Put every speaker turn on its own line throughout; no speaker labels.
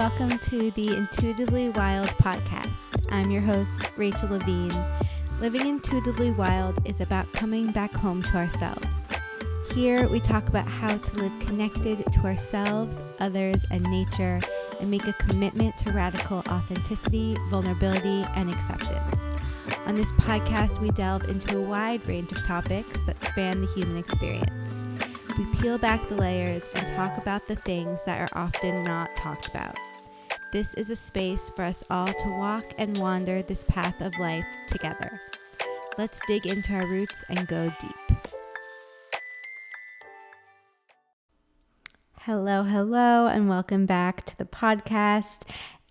welcome to the Intuitively Wild podcast. I'm your host, Rachel Levine. Living intuitively wild is about coming back home to ourselves. Here, we talk about how to live connected to ourselves, others, and nature, and make a commitment to radical authenticity, vulnerability, and acceptance. On this podcast, we delve into a wide range of topics that span the human experience. We peel back the layers and talk about the things that are often not talked about. This is a space for us all to walk and wander this path of life together. Let's dig into our roots and go deep. Hello, and welcome back to the podcast.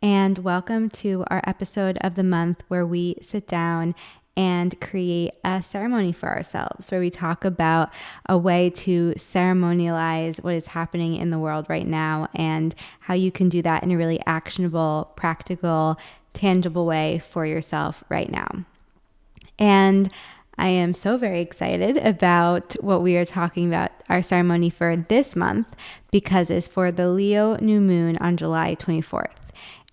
And welcome to our episode of the month where we sit down and create a ceremony for ourselves, where we talk about a way to ceremonialize what is happening in the world right now and how you can do that in a really actionable, practical, tangible way for yourself right now. And I am so very excited about what we are talking about, our ceremony for this month, because it's for the Leo new moon on July 24th.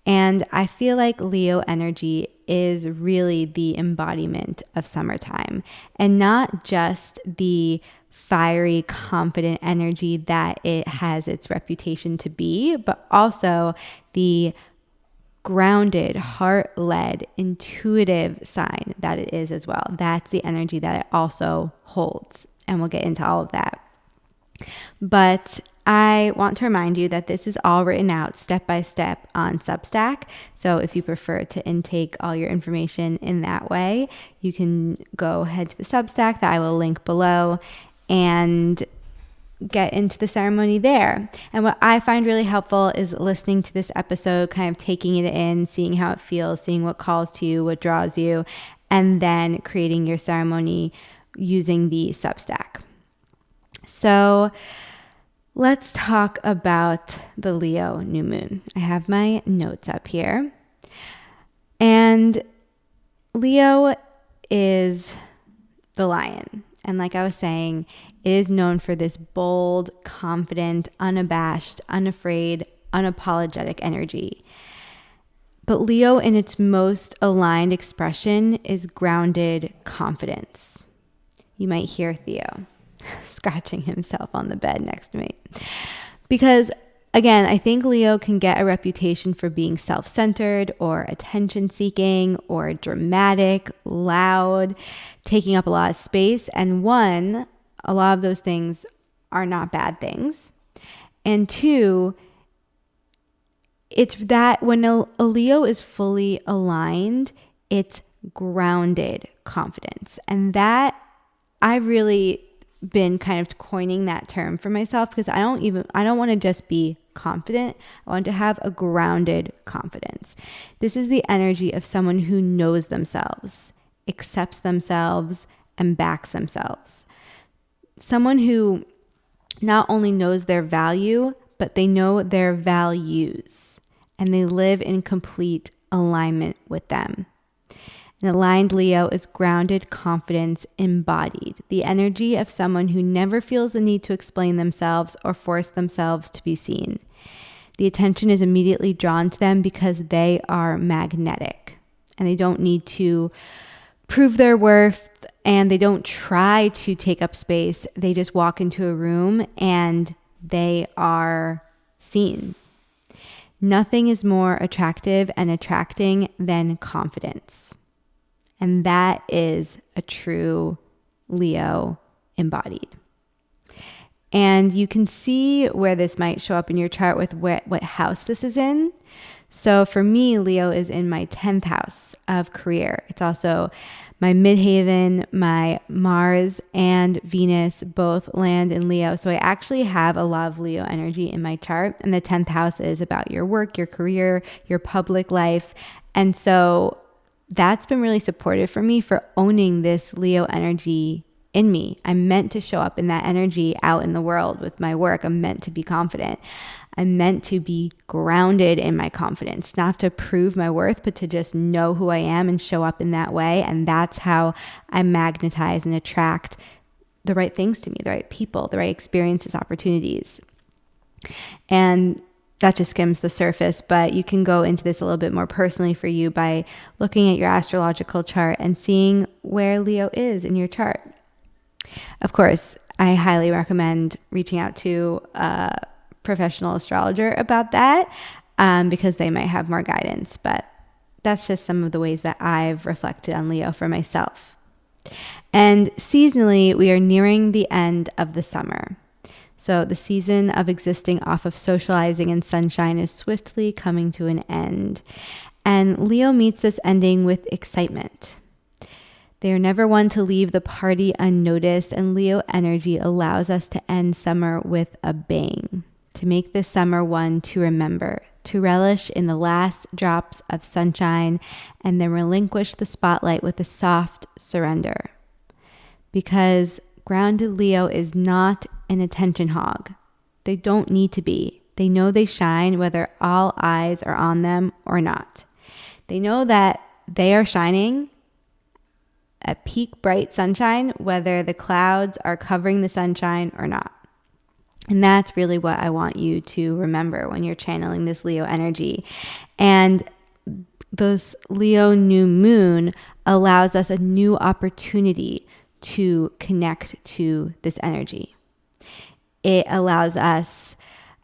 And I feel like Leo energy is really the embodiment of summertime, and not just the fiery, confident energy that it has its reputation to be, but also the grounded, heart-led, intuitive sign that it is as well. That's the energy that it also holds, and we'll get into all of that. But I want to remind you that this is all written out step by step on Substack. So if you prefer to intake all your information in that way, you can go head to the Substack that I will link below and get into the ceremony there. And what I find really helpful is listening to this episode, kind of taking it in, seeing how it feels, seeing what calls to you, what draws you, and then creating your ceremony using the Substack. So let's talk about the Leo new moon. I have my notes up here. And Leo is the lion. And like I was saying, it is known for this bold, confident, unabashed, unafraid, unapologetic energy. But Leo, in its most aligned expression, is grounded confidence. You might hear Theo scratching himself on the bed next to me. Because again, I think Leo can get a reputation for being self-centered or attention-seeking or dramatic, loud, taking up a lot of space. And one, a lot of those things are not bad things. And two, it's that when a Leo is fully aligned, it's grounded confidence. And that I've really been kind of coining that term for myself, because I don't want to just be confident. I want to have a grounded confidence. This is the energy of someone who knows themselves, accepts themselves, and backs themselves. Someone who not only knows their value, but they know their values, and they live in complete alignment with them. An aligned Leo is grounded confidence embodied, the energy of someone who never feels the need to explain themselves or force themselves to be seen. The attention is immediately drawn to them because they are magnetic, and they don't need to prove their worth, and they don't try to take up space. They just walk into a room and they are seen. Nothing is more attractive and attracting than confidence. And that is a true Leo embodied. And you can see where this might show up in your chart with what house this is in. So for me, Leo is in my 10th house of career. It's also my midhaven, my Mars and Venus both land in Leo. So I actually have a lot of Leo energy in my chart. And the 10th house is about your work, your career, your public life. And so that's been really supportive for me for owning this Leo energy in me. I'm meant to show up in that energy out in the world with my work. I'm meant to be confident. I'm meant to be grounded in my confidence, not to prove my worth, but to just know who I am and show up in that way. And that's how I magnetize and attract the right things to me, the right people, the right experiences, opportunities. And that just skims the surface, but you can go into this a little bit more personally for you by looking at your astrological chart and seeing where Leo is in your chart. Of course, I highly recommend reaching out to a professional astrologer about that because they might have more guidance. But that's just some of the ways that I've reflected on Leo for myself. And seasonally, we are nearing the end of the summer. So the season of existing off of socializing and sunshine is swiftly coming to an end. And Leo meets this ending with excitement. They are never one to leave the party unnoticed, and Leo energy allows us to end summer with a bang, to make this summer one to remember, to relish in the last drops of sunshine, and then relinquish the spotlight with a soft surrender. Because grounded Leo is not an attention hog. They don't need to be. They know they shine whether all eyes are on them or not. They know that they are shining at peak bright sunshine, whether the clouds are covering the sunshine or not. And that's really what I want you to remember when you're channeling this Leo energy. And this Leo new moon allows us a new opportunity to connect to this energy. It allows us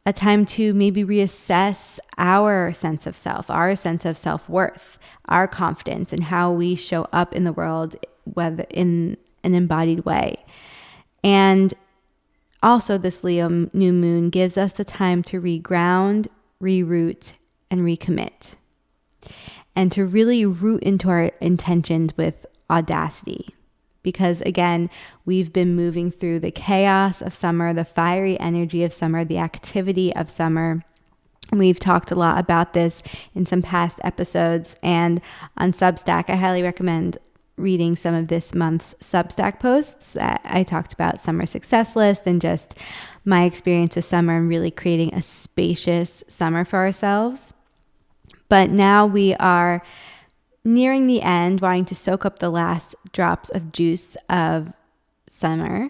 a time to maybe reassess our sense of self, our sense of self-worth, our confidence, and how we show up in the world, whether in an embodied way. And also, this Leo new moon gives us the time to reground, reroute, and recommit, and to really root into our intentions with audacity. Because again, we've been moving through the chaos of summer, the fiery energy of summer, the activity of summer. We've talked a lot about this in some past episodes, and on Substack, I highly recommend reading some of this month's Substack posts that I talked about summer success list and just my experience with summer and really creating a spacious summer for ourselves. But now we are nearing the end, wanting to soak up the last drops of juice of summer,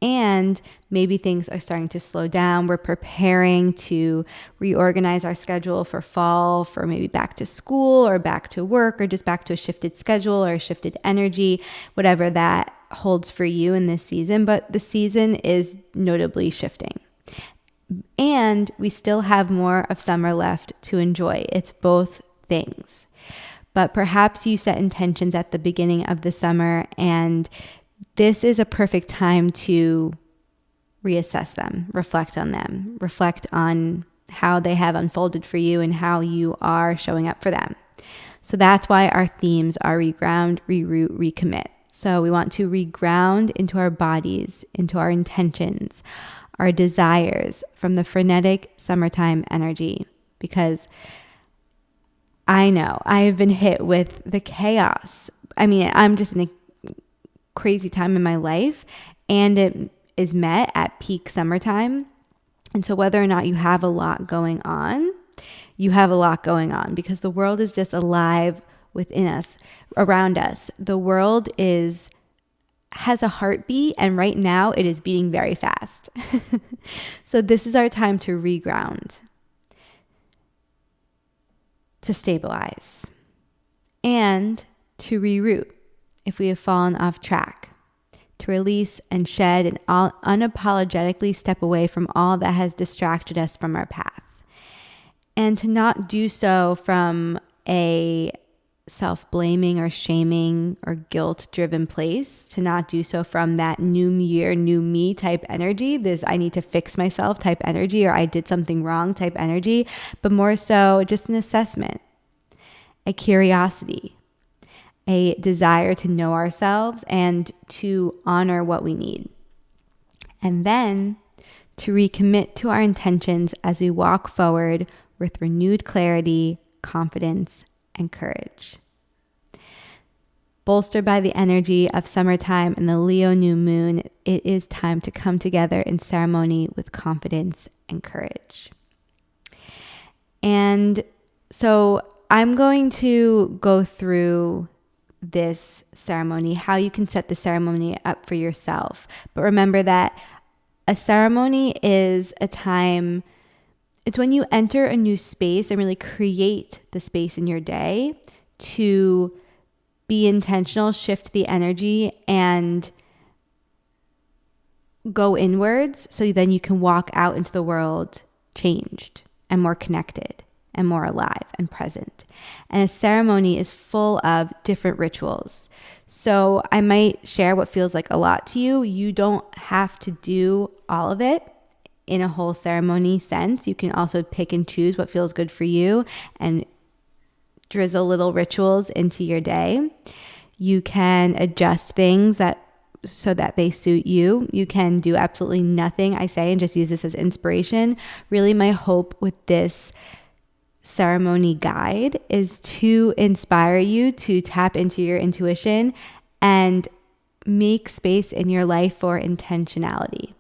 and maybe things are starting to slow down. We're preparing to reorganize our schedule for fall, for maybe back to school or back to work or just back to a shifted schedule or a shifted energy, whatever that holds for you in this season. But the season is notably shifting. And we still have more of summer left to enjoy. It's both things. But perhaps you set intentions at the beginning of the summer, and this is a perfect time to reassess them, reflect on how they have unfolded for you and how you are showing up for them. So that's why our themes are reground, reroute, recommit. So we want to reground into our bodies, into our intentions, our desires from the frenetic summertime energy, because I know I have been hit with the chaos. I mean, I'm just in a crazy time in my life, and it is met at peak summertime. And so whether or not you have a lot going on, you have a lot going on because the world is just alive within us, around us. The world has a heartbeat, and right now it is beating very fast. So this is our time to reground, to stabilize, and to reroute if we have fallen off track, to release and shed and unapologetically step away from all that has distracted us from our path, and to not do so from a self-blaming or shaming or guilt-driven place, to not do so from that new year, new me type energy, this I need to fix myself type energy, or I did something wrong type energy, but more so just an assessment, a curiosity, a desire to know ourselves and to honor what we need. And then to recommit to our intentions as we walk forward with renewed clarity, confidence, and courage. Bolstered by the energy of summertime and the Leo new moon, it is time to come together in ceremony with confidence and courage. And so I'm going to go through this ceremony, how you can set the ceremony up for yourself. But remember that a ceremony is a time it's when you enter a new space and really create the space in your day to be intentional, shift the energy, and go inwards, so then you can walk out into the world changed and more connected and more alive and present. And a ceremony is full of different rituals. So I might share what feels like a lot to you. You don't have to do all of it in a whole ceremony sense. You can also pick and choose what feels good for you and drizzle little rituals into your day. You can adjust things so that they suit you. You can do absolutely nothing, I say, and just use this as inspiration. Really, my hope with this ceremony guide is to inspire you to tap into your intuition and make space in your life for intentionality.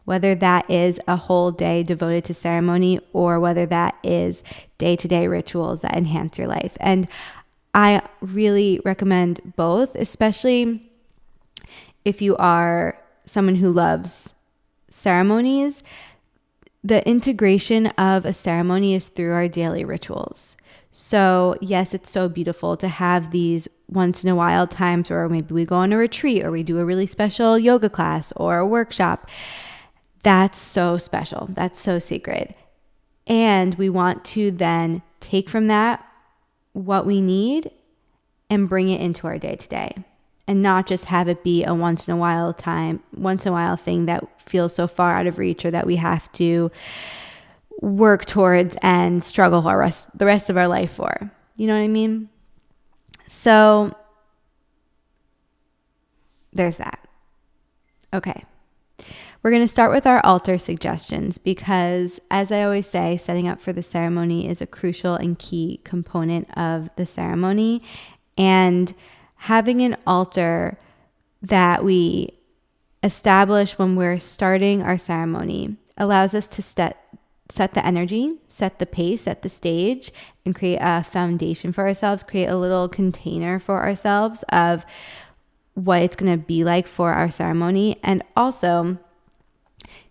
Whether that is a whole day devoted to ceremony or whether that is day-to-day rituals that enhance your life. And I really recommend both, especially if you are someone who loves ceremonies. The integration of a ceremony is through our daily rituals. So yes, it's so beautiful to have these once in a while times where maybe we go on a retreat or we do a really special yoga class or a workshop. That's so special. That's so sacred. And we want to then take from that what we need and bring it into our day to day. And not just have it be a once in a while thing that feels so far out of reach or that we have to work towards and struggle the rest of our life for. You know what I mean? So there's that. Okay. We're going to start with our altar suggestions because, as I always say, setting up for the ceremony is a crucial and key component of the ceremony. And having an altar that we establish when we're starting our ceremony allows us to set the energy, set the pace, set the stage, and create a foundation for ourselves, create a little container for ourselves of what it's going to be like for our ceremony. And also,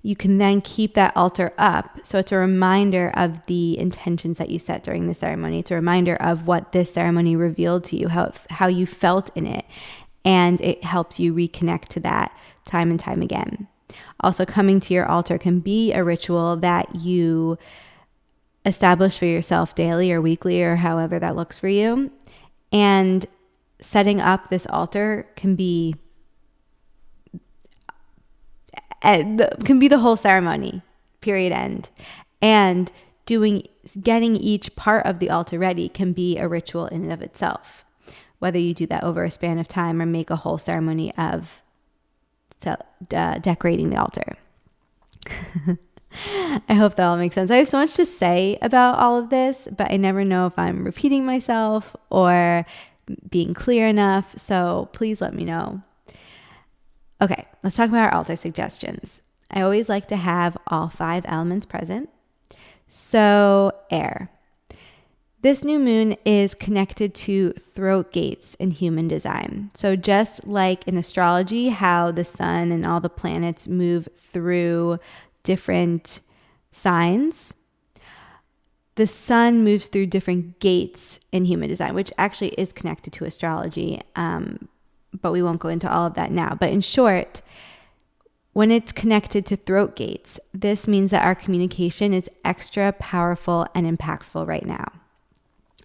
you can then keep that altar up. So it's a reminder of the intentions that you set during the ceremony. It's a reminder of what this ceremony revealed to you, how you felt in it. And it helps you reconnect to that time and time again. Also, coming to your altar can be a ritual that you establish for yourself daily or weekly or however that looks for you. And setting up this altar can be the whole ceremony, period, end. And getting each part of the altar ready can be a ritual in and of itself, whether you do that over a span of time or make a whole ceremony of decorating the altar. I hope that all makes sense. I have so much to say about all of this, but I never know if I'm repeating myself or being clear enough. So please let me know. Okay, let's talk about our altar suggestions. I always like to have all 5 elements present. So, air. This new moon is connected to throat gates in human design. So just like in astrology, how the sun and all the planets move through different signs, the sun moves through different gates in human design, which actually is connected to astrology. But we won't go into all of that now. But in short, when it's connected to throat gates, this means that our communication is extra powerful and impactful right now.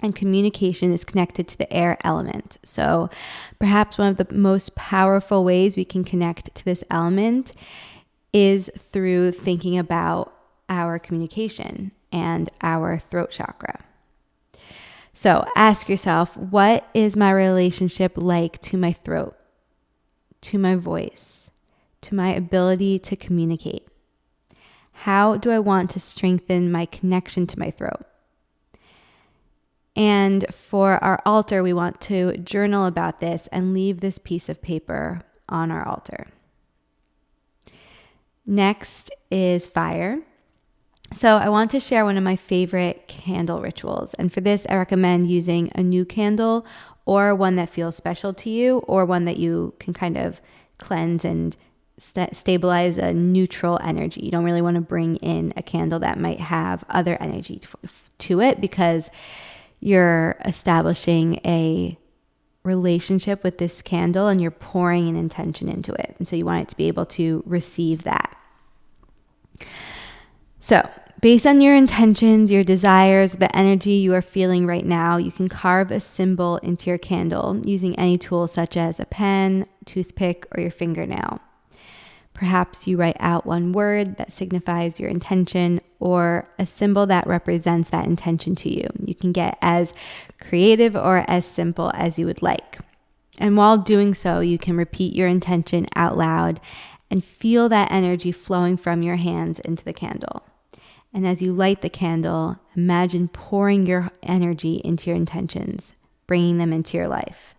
And communication is connected to the air element. So perhaps one of the most powerful ways we can connect to this element is through thinking about our communication and our throat chakra. So ask yourself, what is my relationship like to my throat, to my voice, to my ability to communicate? How do I want to strengthen my connection to my throat? And for our altar, we want to journal about this and leave this piece of paper on our altar. Next is fire. So I want to share one of my favorite candle rituals. And for this, I recommend using a new candle or one that feels special to you or one that you can kind of cleanse and stabilize a neutral energy. You don't really want to bring in a candle that might have other energy to it, because you're establishing a relationship with this candle and you're pouring an intention into it. And so you want it to be able to receive that. So based on your intentions, your desires, the energy you are feeling right now, you can carve a symbol into your candle using any tool such as a pen, toothpick, or your fingernail. Perhaps you write out one word that signifies your intention or a symbol that represents that intention to you. You can get as creative or as simple as you would like. And while doing so, you can repeat your intention out loud and feel that energy flowing from your hands into the candle. And as you light the candle, imagine pouring your energy into your intentions, bringing them into your life.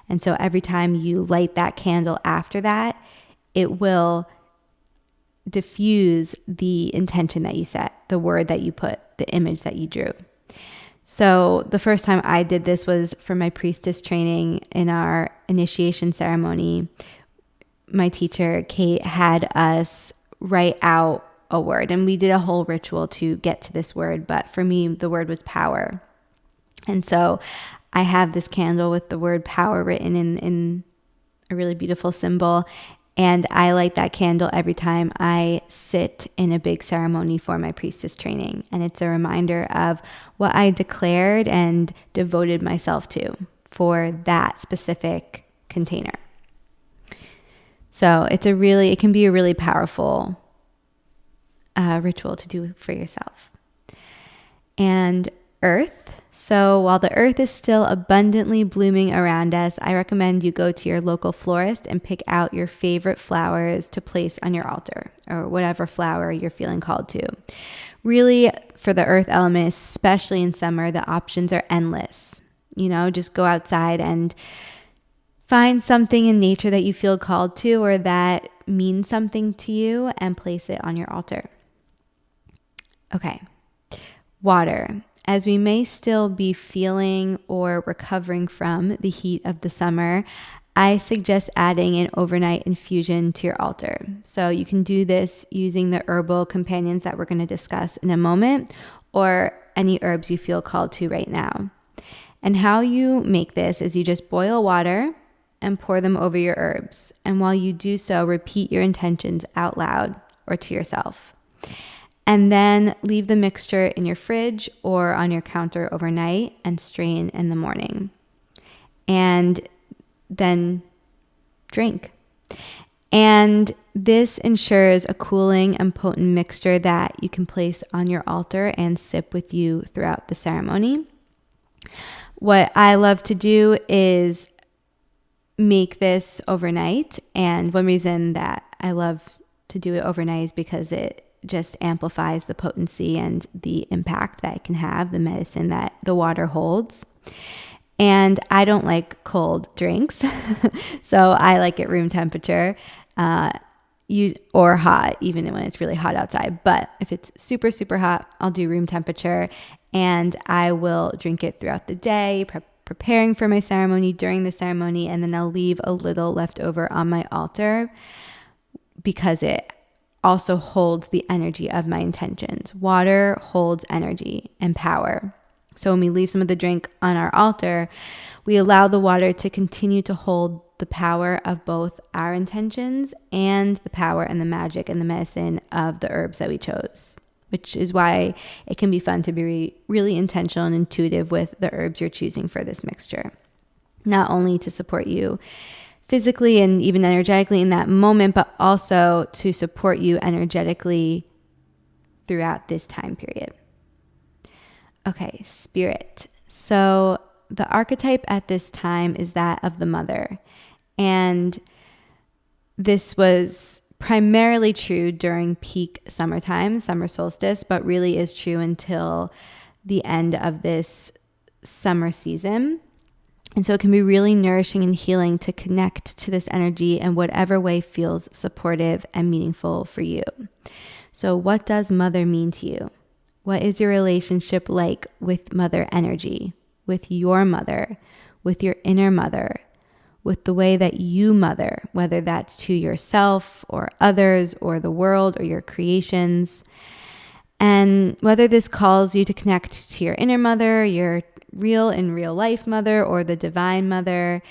And so every time you light that candle after that, it will diffuse the intention that you set, the word that you put, the image that you drew. So the first time I did this was for my priestess training in our initiation ceremony. My teacher, Kate, had us write out a word, and we did a whole ritual to get to this word. But for me, the word was power. And so I have this candle with the word power written in a really beautiful symbol. And I light that candle every time I sit in a big ceremony for my priestess training. And it's a reminder of what I declared and devoted myself to for that specific container. So it can be a really powerful ritual to do for yourself. And earth. So while the earth is still abundantly blooming around us, I recommend you go to your local florist and pick out your favorite flowers to place on your altar, or whatever flower you're feeling called to. Really, for the earth element, especially in summer, the options are endless. Just go outside and find something in nature that you feel called to or that means something to you and place it on your altar. Okay, water. As we may still be feeling or recovering from the heat of the summer, I suggest adding an overnight infusion to your altar. So you can do this using the herbal companions that we're going to discuss in a moment, or any herbs you feel called to right now. And how you make this is you just boil water and pour them over your herbs. And while you do so, repeat your intentions out loud or to yourself. And then leave the mixture in your fridge or on your counter overnight and strain in the morning. And then drink. And this ensures a cooling and potent mixture that you can place on your altar and sip with you throughout the ceremony. What I love to do is make this overnight. And one reason that I love to do it overnight is because it just amplifies the potency and the impact that it can have, the medicine that the water holds. And I don't like cold drinks, so I like it room temperature, or hot, even when it's really hot outside. But if it's super, super hot, I'll do room temperature, and I will drink it throughout the day, preparing for my ceremony, during the ceremony, and then I'll leave a little left over on my altar because it also holds the energy of my intentions. Water holds energy and power. So when we leave some of the drink on our altar, we allow the water to continue to hold the power of both our intentions and the power and the magic and the medicine of the herbs that we chose, which is why it can be fun to be really intentional and intuitive with the herbs you're choosing for this mixture. Not only to support you physically and even energetically in that moment, but also to support you energetically throughout this time period. Okay, spirit. So the archetype at this time is that of the mother. And this was primarily true during peak summertime, summer solstice, but really is true until the end of this summer season. And so it can be really nourishing and healing to connect to this energy in whatever way feels supportive and meaningful for you. So what does mother mean to you? What is your relationship like with mother energy, with your inner mother? with the way that you mother, whether that's to yourself or others or the world or your creations. And whether this calls you to connect to your inner mother, your real in real life mother, or the divine mother,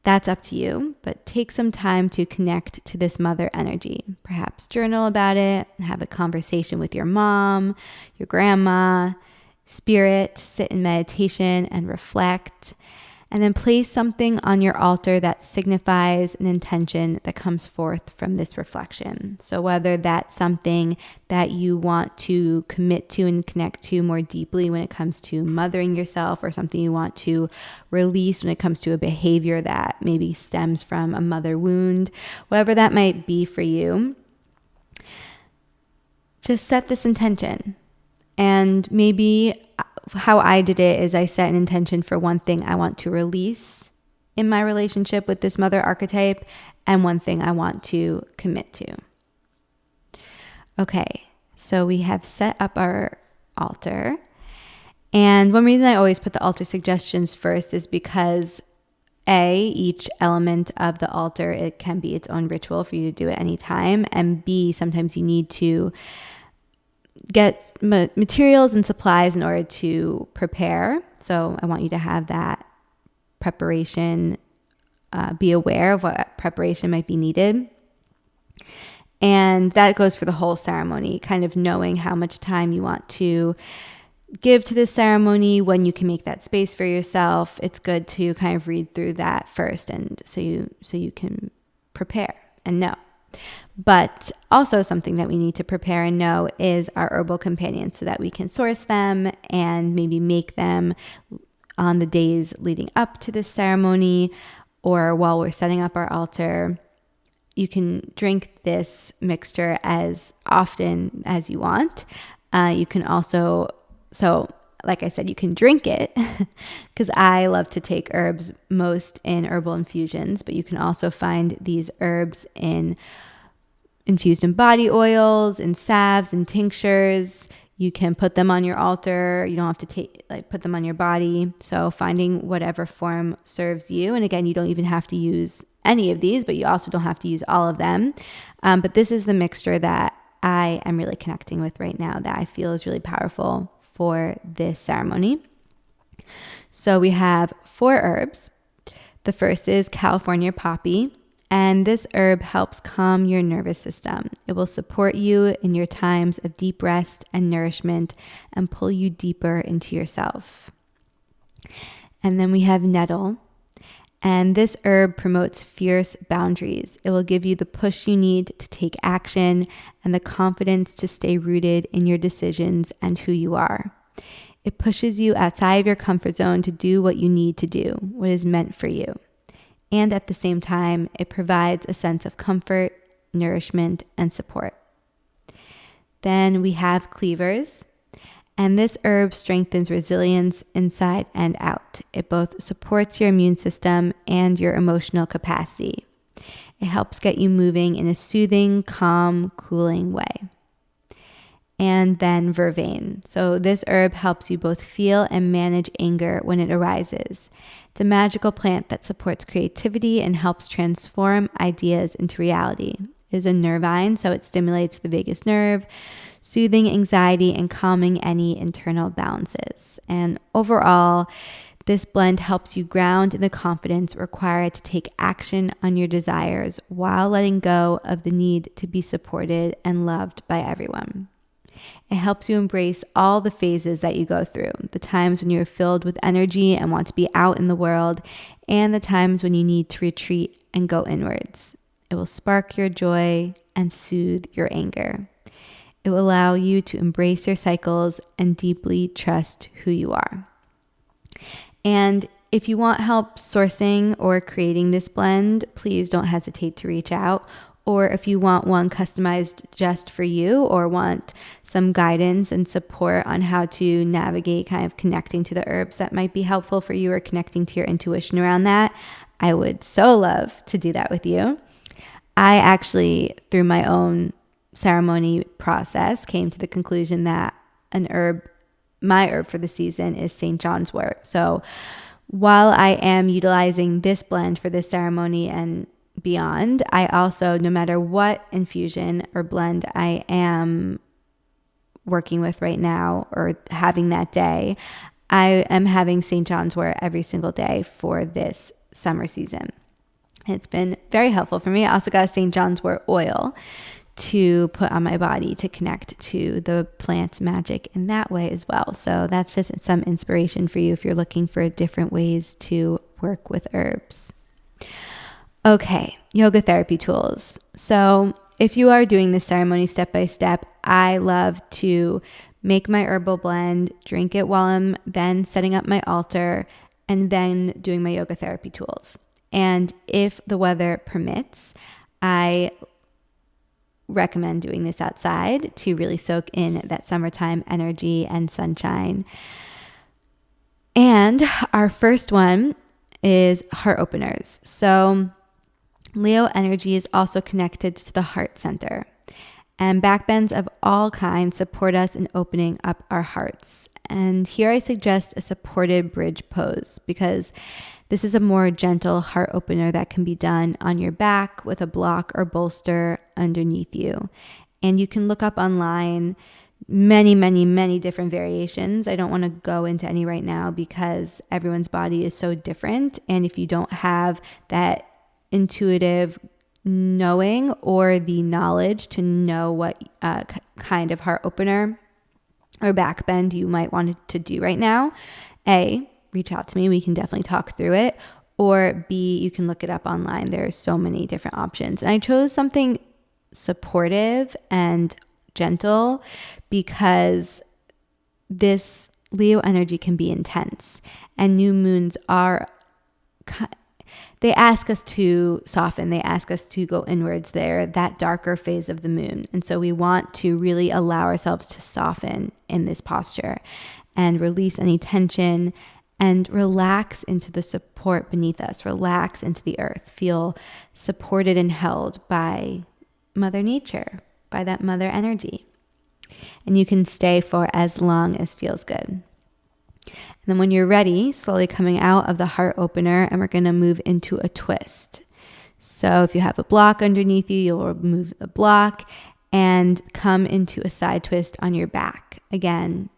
that's up to you. But take some time to connect to this mother energy. Perhaps journal about it, have a conversation with your mom, your grandma, spirit, sit in meditation and reflect. And then place something on your altar that signifies an intention that comes forth from this reflection. So whether that's something that you want to commit to and connect to more deeply when it comes to mothering yourself, or something you want to release when it comes to a behavior that maybe stems from a mother wound, whatever that might be for you, just set this intention. And maybe how I did it is I set an intention for one thing I want to release in my relationship with this mother archetype, and one thing I want to commit to. Okay, so we have set up our altar. And one reason I always put the altar suggestions first is because each element of the altar, it can be its own ritual for you to do it anytime. And B, sometimes you need to get materials and supplies in order to prepare. So I want you to have that preparation, be aware of what preparation might be needed. And that goes for the whole ceremony, kind of knowing how much time you want to give to this ceremony, when you can make that space for yourself. It's good to kind of read through that first, and so you can prepare and know. But also something that we need to prepare and know is our herbal companions, so that we can source them and maybe make them on the days leading up to this ceremony, or while we're setting up our altar. You can drink this mixture as often as you want. You can also, so like I said, you can drink it because I love to take herbs most in herbal infusions, but you can also find these herbs infused in body oils, in salves, and tinctures. You can put them on your altar. You don't have to put them on your body. So finding whatever form serves you. And again, you don't even have to use any of these, but you also don't have to use all of them. But this is the mixture that I am really connecting with right now, that I feel is really powerful for this ceremony. So we have 4 herbs. The first is California poppy. And this herb helps calm your nervous system. It will support you in your times of deep rest and nourishment, and pull you deeper into yourself. And then we have nettle. And this herb promotes fierce boundaries. It will give you the push you need to take action and the confidence to stay rooted in your decisions and who you are. It pushes you outside of your comfort zone to do what you need to do, what is meant for you. And at the same time, it provides a sense of comfort, nourishment, and support. Then we have cleavers, and this herb strengthens resilience inside and out. It both supports your immune system and your emotional capacity. It helps get you moving in a soothing, calm, cooling way. And then vervain. So this herb helps you both feel and manage anger when it arises. It's a magical plant that supports creativity and helps transform ideas into reality. It is a nervine, so it stimulates the vagus nerve, soothing anxiety and calming any internal balances. And overall, this blend helps you ground in the confidence required to take action on your desires while letting go of the need to be supported and loved by everyone. It helps you embrace all the phases that you go through, the times when you're filled with energy and want to be out in the world, and the times when you need to retreat and go inwards. It will spark your joy and soothe your anger. It will allow you to embrace your cycles and deeply trust who you are. And if you want help sourcing or creating this blend, please don't hesitate to reach out. Or if you want one customized just for you, or want some guidance and support on how to navigate kind of connecting to the herbs that might be helpful for you, or connecting to your intuition around that, I would so love to do that with you. I actually, through my own ceremony process, came to the conclusion that my herb for the season is St. John's wort. So while I am utilizing this blend for this ceremony and beyond, I also, no matter what infusion or blend I am working with right now or having that day, I am having St. John's wort every single day for this summer season. It's been very helpful for me. I also got a St. John's wort oil to put on my body to connect to the plant's magic in that way as well. So that's just some inspiration for you if you're looking for different ways to work with herbs. Okay, yoga therapy tools. So if you are doing this ceremony step by step, I love to make my herbal blend, drink it while I'm then setting up my altar, and then doing my yoga therapy tools. And if the weather permits, I recommend doing this outside to really soak in that summertime energy and sunshine. And our first one is heart openers. So Leo energy is also connected to the heart center, and backbends of all kinds support us in opening up our hearts. And here I suggest a supported bridge pose, because this is a more gentle heart opener that can be done on your back with a block or bolster underneath you. And you can look up online many different variations. I don't want to go into any right now because everyone's body is so different. And if you don't have that intuitive knowing or the knowledge to know what kind of heart opener or back bend you might want to do right now, A, reach out to me. We can definitely talk through it. Or B, you can look it up online. There are so many different options. And I chose something supportive and gentle because this Leo energy can be intense, and new moons they ask us to soften. They ask us to go inwards. They're that darker phase of the moon. And so we want to really allow ourselves to soften in this posture and release any tension and relax into the support beneath us, relax into the earth, feel supported and held by Mother Nature, by that mother energy. And you can stay for as long as feels good. And then when you're ready, slowly coming out of the heart opener, and we're going to move into a twist. So if you have a block underneath you, you'll remove the block and come into a side twist on your back. Again,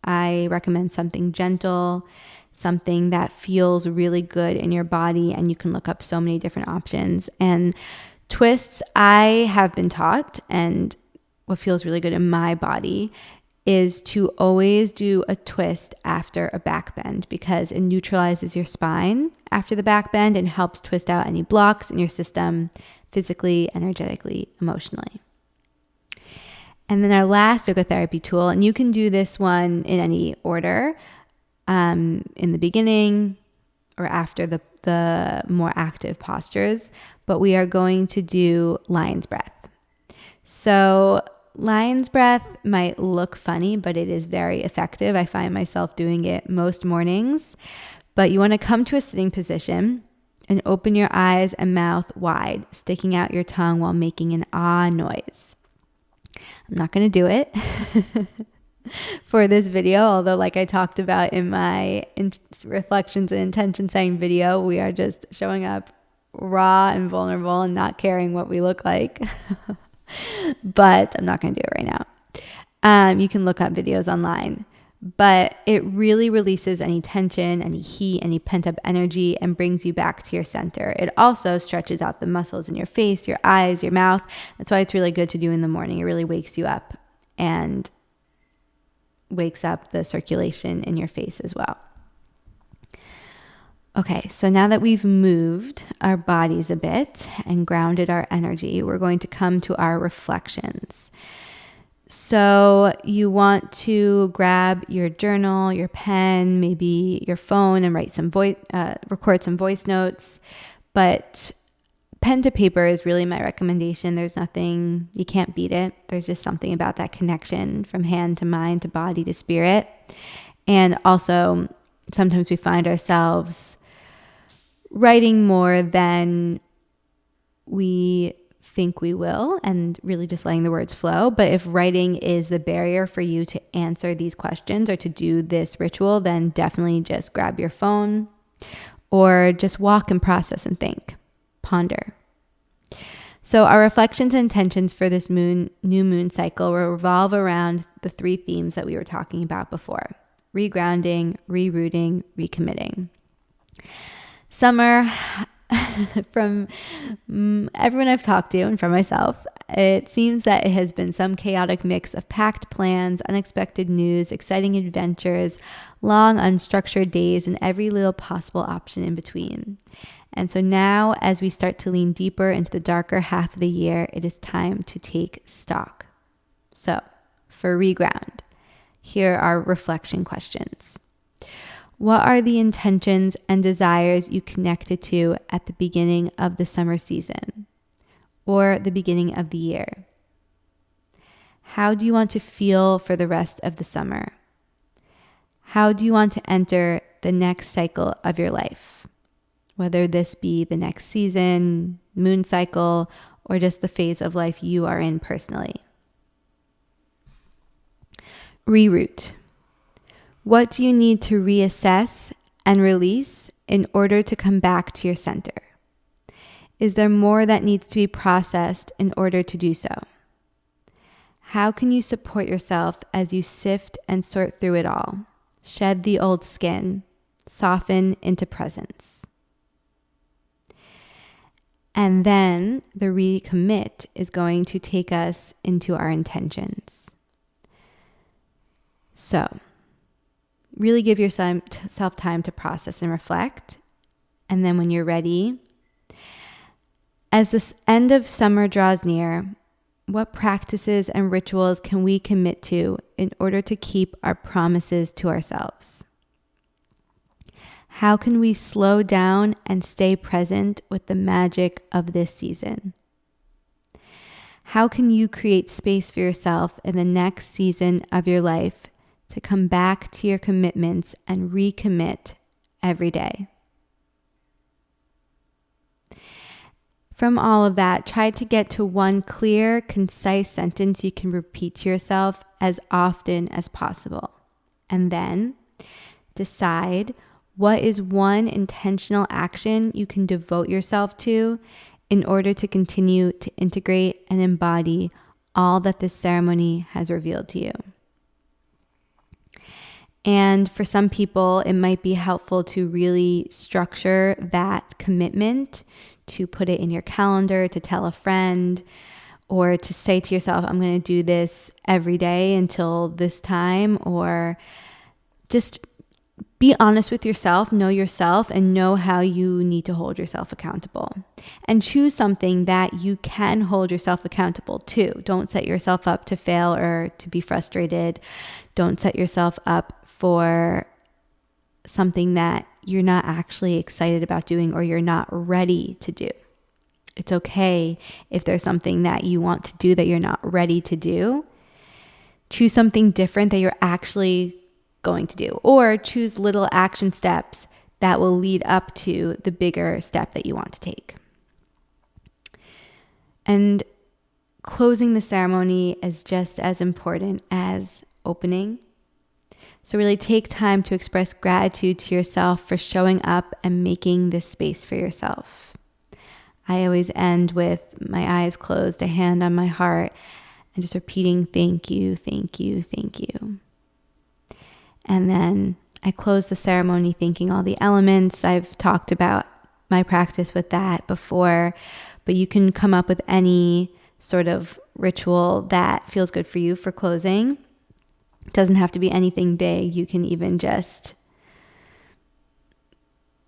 I recommend something gentle, something that feels really good in your body, and you can look up so many different options. And twists, I have been taught, and what feels really good in my body is to always do a twist after a back bend, because it neutralizes your spine after the back bend and helps twist out any blocks in your system, physically, energetically, emotionally. And then our last yoga therapy tool, and you can do this one in any order, in the beginning or after the more active postures, but we are going to do lion's breath. So lion's breath might look funny, but it is very effective. I find myself doing it most mornings. But you want to come to a sitting position and open your eyes and mouth wide, sticking out your tongue while making an ah noise. I'm not going to do it for this video, although like I talked about in my reflections and intention setting video, we are just showing up raw and vulnerable and not caring what we look like. But I'm not going to do it right now. You can look up videos online, but it really releases any tension, any heat, any pent-up energy, and brings you back to your center. It also stretches out the muscles in your face, your eyes, your mouth. That's why it's really good to do in the morning. It really wakes you up and wakes up the circulation in your face as well. Okay, so now that we've moved our bodies a bit and grounded our energy, we're going to come to our reflections. So you want to grab your journal, your pen, maybe your phone, and write some record some voice notes. But pen to paper is really my recommendation. There's nothing, you can't beat it. There's just something about that connection from hand to mind to body to spirit. And also, sometimes we find ourselves writing more than we think we will, and really just letting the words flow. But if writing is the barrier for you to answer these questions or to do this ritual, then definitely just grab your phone, Or just walk and process and think, ponder. So our reflections and intentions for this new moon cycle will revolve around the 3 themes that we were talking about before: regrounding, rerouting, recommitting. Summer, from everyone I've talked to and from myself, it seems that it has been some chaotic mix of packed plans, unexpected news, exciting adventures, long unstructured days, and every little possible option in between. And so now, as we start to lean deeper into the darker half of the year, it is time to take stock. So, for reground, here are reflection questions. What are the intentions and desires you connected to at the beginning of the summer season or the beginning of the year? How do you want to feel for the rest of the summer? How do you want to enter the next cycle of your life? Whether this be the next season, moon cycle, or just the phase of life you are in personally. Reroute. What do you need to reassess and release in order to come back to your center? Is there more that needs to be processed in order to do so? How can you support yourself as you sift and sort through it all? Shed the old skin, soften into presence. And then the recommit is going to take us into our intentions. So, really give yourself time to process and reflect. And then when you're ready, as this end of summer draws near, what practices and rituals can we commit to in order to keep our promises to ourselves? How can we slow down and stay present with the magic of this season? How can you create space for yourself in the next season of your life to come back to your commitments and recommit every day? From all of that, try to get to one clear, concise sentence you can repeat to yourself as often as possible. And then decide what is one intentional action you can devote yourself to in order to continue to integrate and embody all that this ceremony has revealed to you. And for some people, it might be helpful to really structure that commitment, to put it in your calendar, to tell a friend, or to say to yourself, I'm going to do this every day until this time, or just be honest with yourself, and know how you need to hold yourself accountable. And choose something that you can hold yourself accountable to. Don't set yourself up to fail or to be frustrated. Don't set yourself up for something that you're not actually excited about doing or you're not ready to do. It's okay if there's something that you want to do that you're not ready to do. Choose something different that you're actually going to do, or choose little action steps that will lead up to the bigger step that you want to take. And closing the ceremony is just as important as opening. So really take time to express gratitude to yourself for showing up and making this space for yourself. I always end with my eyes closed, a hand on my heart, and just repeating, thank you, thank you, thank you. And then I close the ceremony thanking all the elements. I've talked about my practice with that before, but you can come up with any sort of ritual that feels good for you for closing. It doesn't have to be anything big. You can even just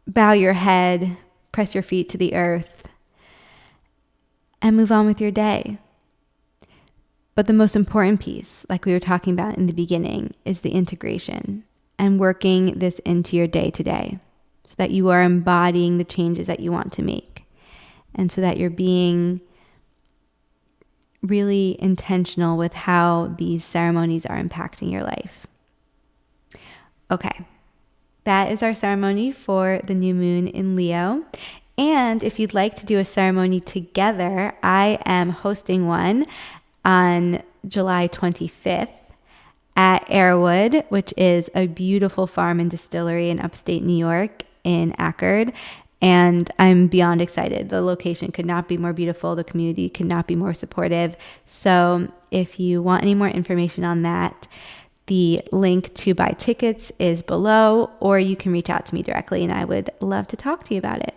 bow your head, press your feet to the earth, and move on with your day. But the most important piece, like we were talking about in the beginning, is the integration and working this into your day to day so that you are embodying the changes that you want to make and so that you're being really intentional with how these ceremonies are impacting your life. Okay, that is our ceremony for the new moon in Leo. And if you'd like to do a ceremony together, I am hosting one on July 25th at Airwood, which is a beautiful farm and distillery in upstate New York. in Akron. And I'm beyond excited. The location could not be more beautiful. The community could not be more supportive. So if you want any more information on that, the link to buy tickets is below, or you can reach out to me directly and I would love to talk to you about it.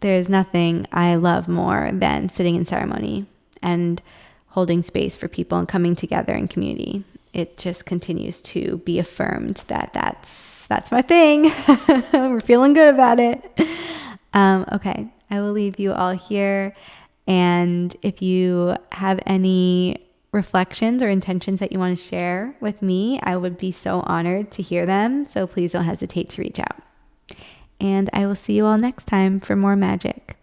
There's nothing I love more than sitting in ceremony and holding space for people and coming together in community. It just continues to be affirmed that that's my thing. We're feeling good about it. Okay, I will leave you all here. And if you have any reflections or intentions that you want to share with me, I would be so honored to hear them. So please don't hesitate to reach out. And I will see you all next time for more magic.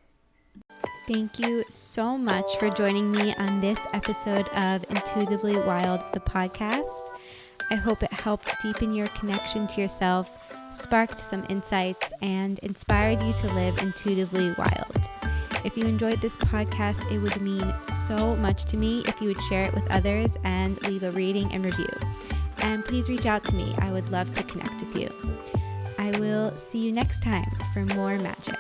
Thank you so much for joining me on this episode of Intuitively Wild, the podcast. I hope it helped deepen your connection to yourself, sparked some insights, and inspired you to live intuitively wild. If you enjoyed this podcast, it would mean so much to me if you would share it with others and leave a rating and review. And please reach out to me. I would love to connect with you. I will see you next time for more magic.